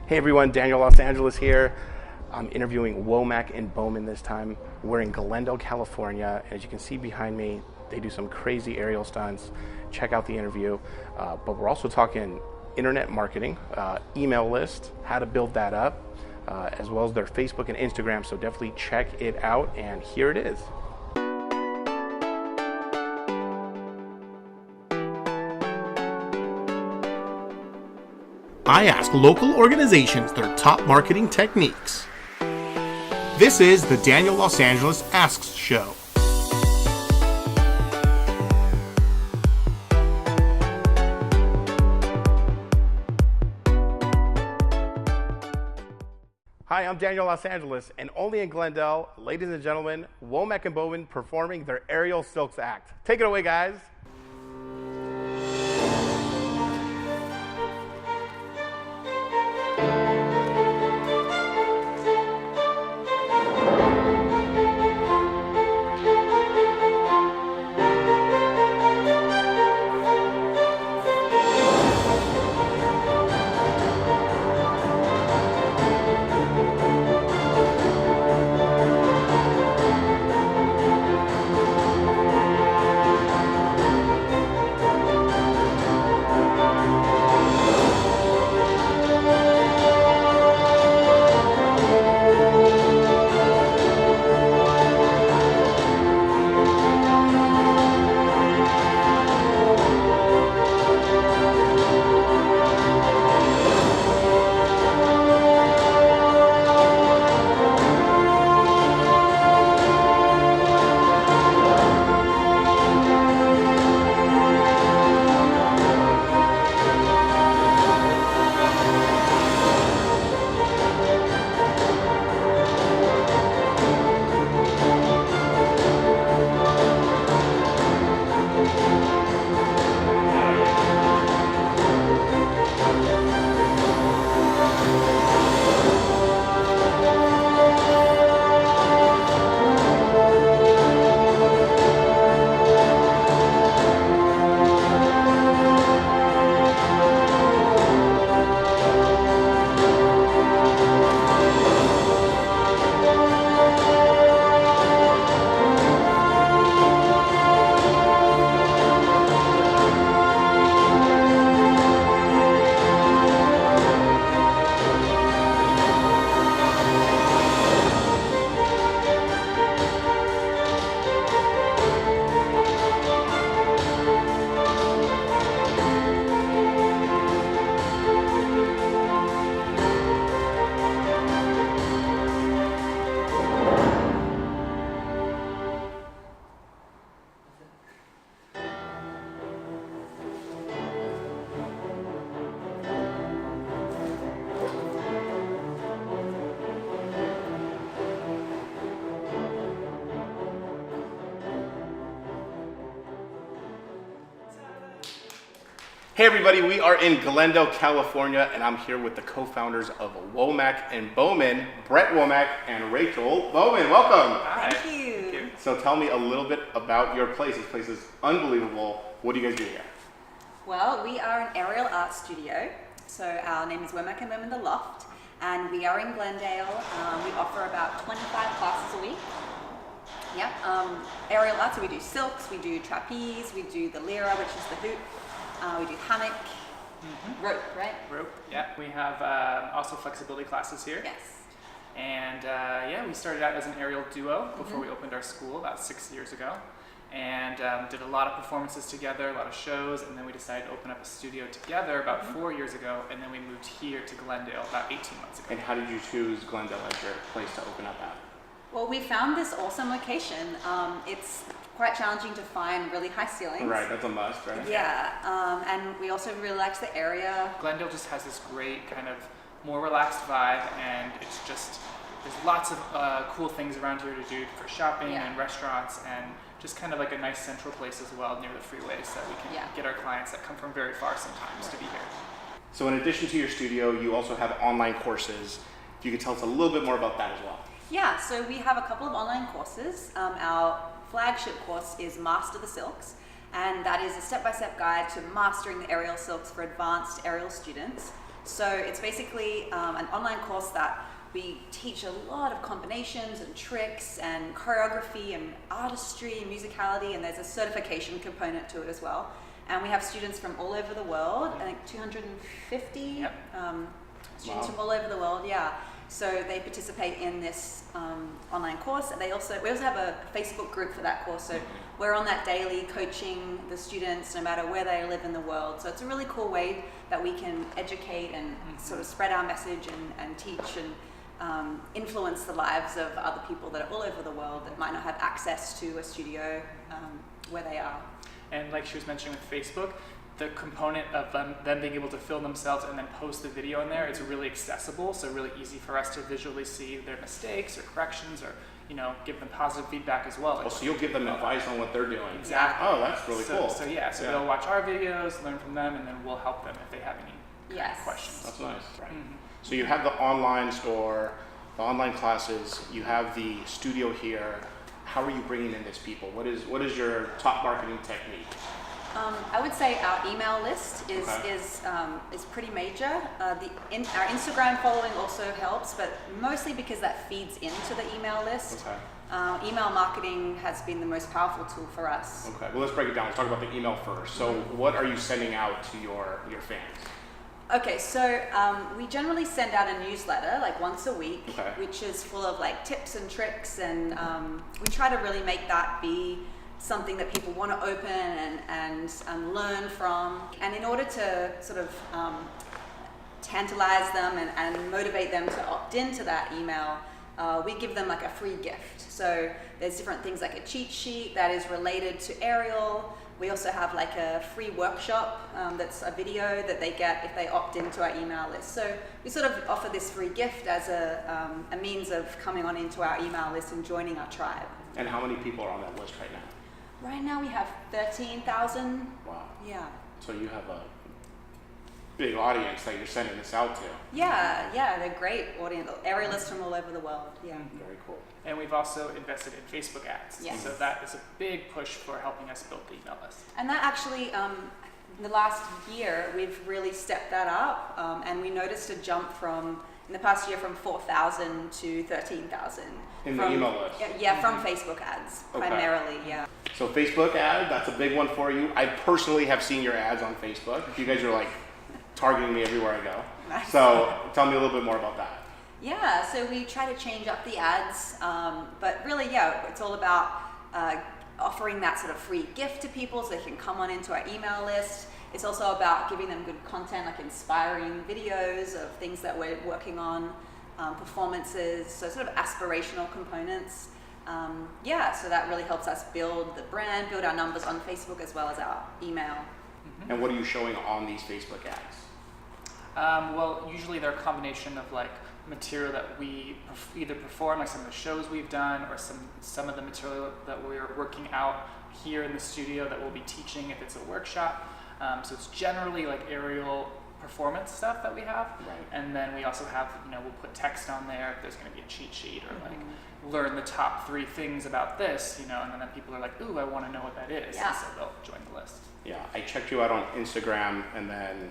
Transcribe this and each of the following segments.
Hey everyone, Daniel Los Angeles here. I'm interviewing Womack and Bowman this time. We're in Glendale, California. As you can see behind me, they do some crazy aerial stunts. Check out the interview. But we're also talking internet marketing, email list, how to build that up, as well as their Facebook and Instagram. So definitely check it out. And here it is. I ask local organizations their top marketing techniques. This is the Daniel Los Angeles Asks Show. Hi, I'm Daniel Los Angeles, and only in Glendale, ladies and gentlemen, Womack and Bowman performing their aerial silks act. Take it away, guys. Hey everybody, we are in Glendale, California, and I'm here with the co-founders of Womack and Bowman, Brett Womack and Rachel Bowman. Welcome. Thank you. So tell me a little bit about your place. This place is unbelievable. What do you guys do here? Well, we are an aerial art studio. So our name is Womack and Bowman The Loft, and we are in Glendale. We offer about 25 classes a week. Aerial art, so we do silks, we do trapeze, we do the lyra, which is the hoop. We do hammock, rope, right? Rope, yeah. We have also flexibility classes here. Yes. And we started out as an aerial duo before we opened our school about 6 years ago. And did a lot of performances together, a lot of shows, and then we decided to open up a studio together about 4 years ago, and then we moved here to Glendale about 18 months ago. And how did you choose Glendale as your place to open up at? Well, we found this awesome location. It's quite challenging to find really high ceilings. Right, that's a must, right? Yeah, and we also really liked the area. Glendale just has this great kind of more relaxed vibe, and it's just, there's lots of cool things around here to do for shopping and restaurants, and just kind of like a nice central place as well near the freeway, so that we can get our clients that come from very far sometimes to be here. So in addition to your studio, you also have online courses. If you could tell us a little bit more about that as well. Yeah, so we have a couple of online courses. Our flagship course is Master the Silks, and that is a step-by-step guide to mastering the aerial silks for advanced aerial students. So it's basically an online course that we teach a lot of combinations and tricks and choreography and artistry and musicality, and there's a certification component to it as well. And we have students from all over the world, I think 250 students from all over the world, So they participate in this online course. And we also have a Facebook group for that course. So we're on that daily, coaching the students no matter where they live in the world. So it's a really cool way that we can educate and sort of spread our message and teach and influence the lives of other people that are all over the world that might not have access to a studio where they are. And like she was mentioning with Facebook, the component of them being able to film themselves and then post the video in there, it's really accessible, so really easy for us to visually see their mistakes or corrections, or give them positive feedback as well. So you'll give them advice on what they're doing. Exactly. Oh, that's really cool. So they'll watch our videos, learn from them, and then we'll help them if they have any questions. That's nice. Right. So you have the online store, the online classes, you have the studio here. How are you bringing in these people? What is your top marketing technique? I would say our email list is pretty major. Our Instagram following also helps, but mostly because that feeds into the email list. Email marketing has been the most powerful tool for us. Okay, well, let's break it down. Let's talk about the email first. So what are you sending out to your fans? Okay, so we generally send out a newsletter like once a week, which is full of like tips and tricks, and we try to really make that be something that people want to open and learn from. And in order to sort of tantalize them and motivate them to opt into that email, we give them like a free gift. So there's different things like a cheat sheet that is related to aerial. We also have like a free workshop that's a video that they get if they opt into our email list. So we sort of offer this free gift as a means of coming on into our email list and joining our tribe. And how many people are on that list right now? Right now we have 13,000. Wow. Yeah. So you have a big audience that you're sending this out to. Yeah, they're great audience. Aerialists from all over the world. Yeah. Very cool. And we've also invested in Facebook ads. Yes. So that is a big push for helping us build the email list. And that actually, in the last year, we've really stepped that up, and we noticed a jump in the past year from 4,000 to 13,000. In the email list? Yeah, from Facebook ads, primarily, yeah. So Facebook ad, that's a big one for you. I personally have seen your ads on Facebook. You guys are like targeting me everywhere I go. Nice. So tell me a little bit more about that. Yeah, so we try to change up the ads, but really, it's all about offering that sort of free gift to people so they can come on into our email list. It's also about giving them good content, like inspiring videos of things that we're working on, performances, so sort of aspirational components. So that really helps us build the brand, build our numbers on Facebook as well as our email. And what are you showing on these Facebook ads? Well, usually they're a combination of like material that we either perform, like some of the shows we've done, or some of the material that we're working out here in the studio that we'll be teaching if it's a workshop. So it's generally like aerial performance stuff that we have. Right. And then we also have, we'll put text on there if there's going to be a cheat sheet, or like learn the top 3 things about this, and then people are like, ooh, I want to know what that is. Yeah. And so they'll join the list. Yeah, I checked you out on Instagram, and then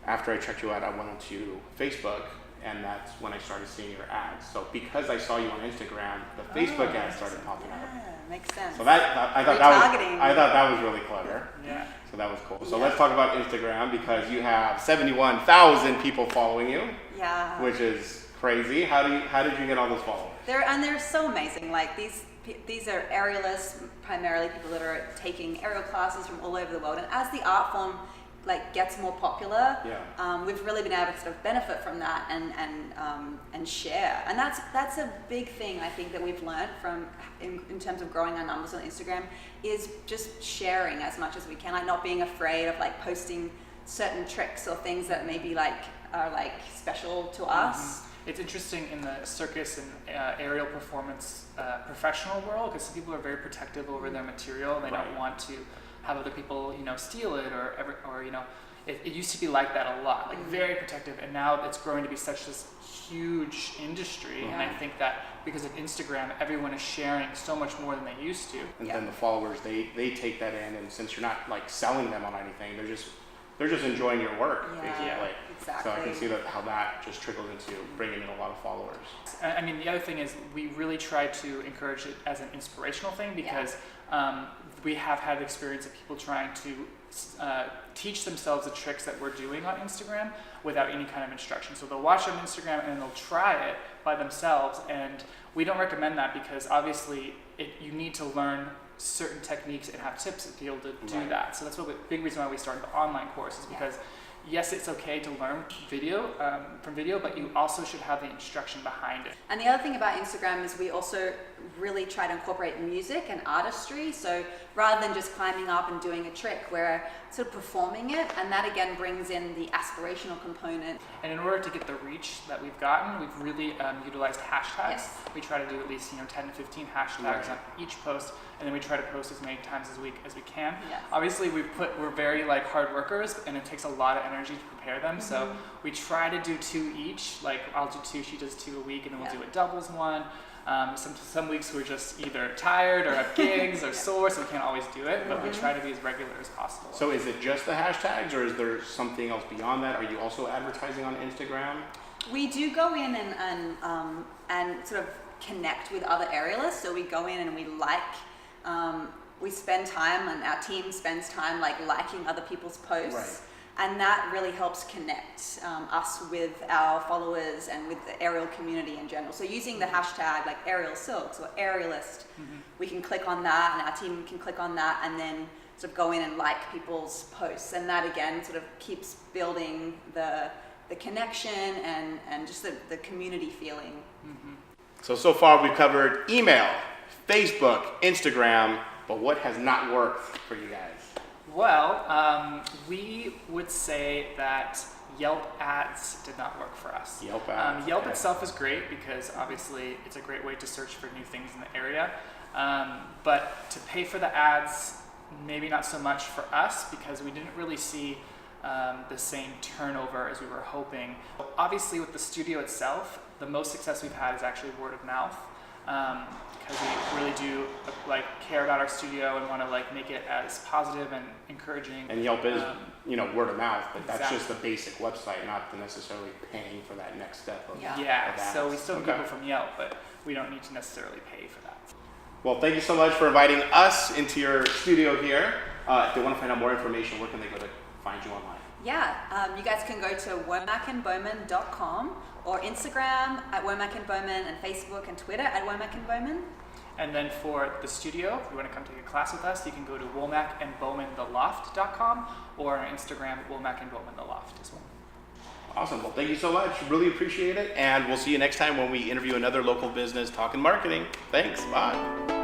after I checked you out, I went onto Facebook, and that's when I started seeing your ads. So because I saw you on Instagram, the Facebook ads started popping up. Yeah, makes sense. So I thought that was really clever. Yeah. So that was cool. So let's talk about Instagram, because you have 71,000 people following you. Yeah. Which is crazy. How did you get all those followers? They're so amazing. Like these are aerialists, primarily people that are taking aerial classes from all over the world. And as the art form like gets more popular, we've really been able to sort of benefit from that and share. And that's a big thing I think that we've learned from in terms of growing our numbers on Instagram, is just sharing as much as we can, like not being afraid of like posting certain tricks or things that maybe like are like special to us. It's interesting in the circus and aerial performance professional world, because some people are very protective over their material, and they don't want to have other people, steal it or it used to be like that a lot, like very protective, and now it's growing to be such this huge industry. And I think that because of Instagram, everyone is sharing so much more than they used to. And then the followers, they take that in, and since you're not like selling them on anything, they're just they're just enjoying your work, basically. Exactly. So I can see how that just trickles into bringing in a lot of followers. I mean, the other thing is we really try to encourage it as an inspirational thing because we have had experience of people trying to teach themselves the tricks that we're doing on Instagram without any kind of instruction. So they'll watch on Instagram and they'll try it by themselves, and we don't recommend that because obviously you need to learn certain techniques and have tips to be able to do that. So that's a big reason why we started the online course is because yes, it's okay to learn from video, but you also should have the instruction behind it. And the other thing about Instagram is we also really try to incorporate music and artistry. So rather than just climbing up and doing a trick, we're sort of performing it, and that again brings in the aspirational component. And in order to get the reach that we've gotten, we've really utilized hashtags. Yes. We try to do at least 10 to 15 hashtags on each post, and then we try to post as many times a week as we can. Yes. Obviously, we're very hard workers, and it takes a lot of energy to prepare them. So we try to do 2 each. Like I'll do 2, she does 2 a week, and then we'll do a doubles one. Some weeks we're just either tired or have gigs or sore, so we can't always do it, but we try to be as regular as possible. So is it just the hashtags, or is there something else beyond that? Are you also advertising on Instagram? We do go in and sort of connect with other aerialists. So we go in and we spend time, and our team spends time liking other people's posts. Right. And that really helps connect us with our followers and with the aerial community in general. So using the hashtag like aerial silks or aerialist, we can click on that, and our team can click on that, and then sort of go in and like people's posts. And that again sort of keeps building the connection and just the community feeling. So far we've covered email, Facebook, Instagram, but what has not worked for you guys? Well, we would say that Yelp ads did not work for us. Yelp ads. Yelp itself is great because obviously it's a great way to search for new things in the area. But to pay for the ads, maybe not so much for us because we didn't really see the same turnover as we were hoping. Obviously with the studio itself, the most success we've had is actually word of mouth. Because we really do care about our studio and want to make it as positive and encouraging. And Yelp is word of mouth, but that's Exactly. just the basic website, not necessarily paying for that next step of Yeah, so we still get Okay. people from Yelp, but we don't need to necessarily pay for that. Well, thank you so much for inviting us into your studio here. If they want to find out more information, where can they go to find you online? Yeah, you guys can go to womackandbowman.com or Instagram at Womack and Bowman, and Facebook and Twitter at Womack and Bowman. And then for the studio, if you want to come take a class with us, you can go to womackandbowmantheloft.com or on Instagram, womackandbowmantheloft as well. Awesome. Well, thank you so much. Really appreciate it. And we'll see you next time when we interview another local business talking marketing. Thanks. Bye.